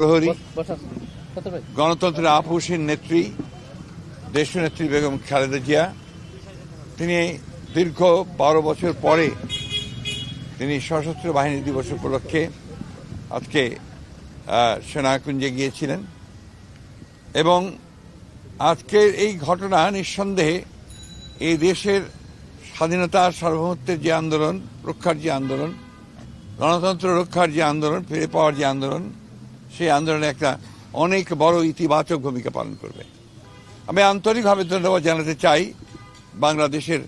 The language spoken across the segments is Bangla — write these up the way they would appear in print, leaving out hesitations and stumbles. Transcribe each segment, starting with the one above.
প্রহরী গণতন্ত্রের আপোষের নেত্রী দেশনেত্রী বেগম খালেদা জিয়া তিনি দীর্ঘ 12 বছর পরে তিনি সশস্ত্র বাহিনী দিবস উপলক্ষে আজকে সেনাকুঞ্জে গিয়েছিলেন এবং আজকের এই ঘটনা নিঃসন্দেহে এই দেশের স্বাধীনতা সার্বভৌমত্বের যে আন্দোলন রক্ষার যে আন্দোলন গণতন্ত্র রক্ষার যে আন্দোলন ফিরে পাওয়ার যে আন্দোলন সেই আন্দোলনে একটা অনেক বড় ইতিবাচক ভূমিকা পালন করবে। আমি আন্তরিকভাবে ধন্যবাদ জানাতে চাই বাংলাদেশের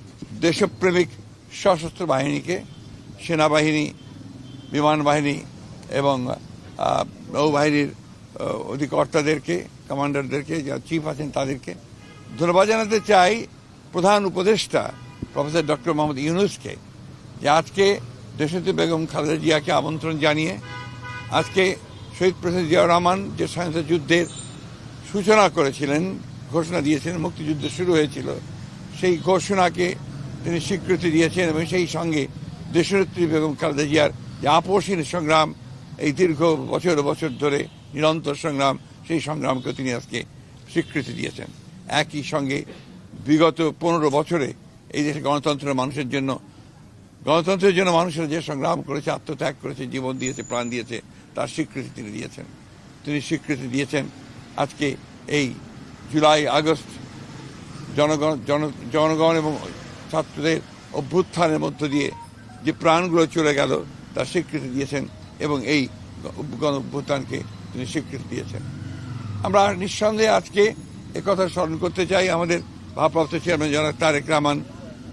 দেশপ্রেমিক সশস্ত্র বাহিনীকে, সেনাবাহিনী, বিমান বাহিনী এবং নৌবাহিনীর অধিকর্তাদেরকে, কমান্ডারদেরকে, যারা চিফ আছেন তাদেরকে ধন্যবাদ জানাতে চাই। প্রধান উপদেষ্টা প্রফেসর ডক্টর মোহাম্মদ ইউনূসকে যে আজকে দেশনেত্রী বেগম খালেদা জিয়াকে আমন্ত্রণ জানিয়ে আজকে শহীদ প্রেসিডেন্ট জিয়াউর রহমান যে স্বাধীনতা যুদ্ধের সূচনা করেছিলেন, ঘোষণা দিয়েছেন, মুক্তিযুদ্ধ শুরু হয়েছিল, সেই ঘোষণাকে তিনি স্বীকৃতি দিয়েছেন এবং সেই সঙ্গে দেশনেত্রী বেগম খালেদা জিয়ার যে আপোষহীন সংগ্রাম, এই দীর্ঘ বছর বছর ধরে নিরন্তর সংগ্রাম, সেই সংগ্রামকে তিনি আজকে স্বীকৃতি দিয়েছেন। একই সঙ্গে বিগত 15 বছরে এই দেশে গণতন্ত্রের জন্য মানুষেরা যে সংগ্রাম করেছে, আত্মত্যাগ করেছে, জীবন দিয়েছে, প্রাণ দিয়েছে, তার স্বীকৃতি তিনি দিয়েছেন। তিনি স্বীকৃতি দিয়েছেন আজকে এই জুলাই আগস্ট জনগণ এবং ছাত্রদের অভ্যুত্থানের মধ্য দিয়ে যে প্রাণগুলো চলে গেল তার স্বীকৃতি দিয়েছেন এবং এই গণ অভ্যুত্থানকে তিনি স্বীকৃতি দিয়েছেন। আমরা নিঃসন্দেহে আজকে একথা স্মরণ করতে চাই, আমাদের ভারপ্রাপ্ত চেয়ারম্যান জনাব তারেক রহমান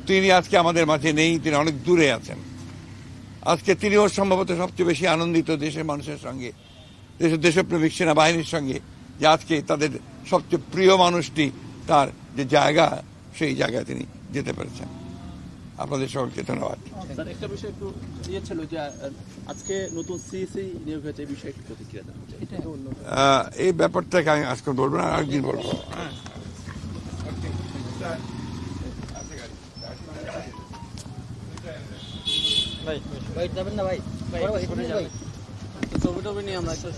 তিনি আজকে আমাদের মাঝে নেই, তিনি অনেক দূরে আছেন। আজকে তিনিও সম্ভবত সবচেয়ে বেশি আনন্দিত দেশের মানুষের সঙ্গে, দেশের দেশপ্রেমিক সেনাবাহিনীর সঙ্গে, যে আজকে তাদের সবচেয়ে প্রিয় মানুষটি তার যে জায়গা, সেই জায়গায় তিনি যেতে পেরেছেন। আপনাদের সকলকে ধন্যবাদ। একটা বিষয় একটু ছিল যে আজকে নতুন সিএসি নিয়োগ হয়েছে, এই বিষয়ে একটু প্রতিক্রিয়া জানাতে। এই ব্যাপারটাকে আমি আজকে বলবো না, আরেকদিন বলবো। ভাই যাবেন না ভাই, ছবি টবি নিয়ে আমরা একটু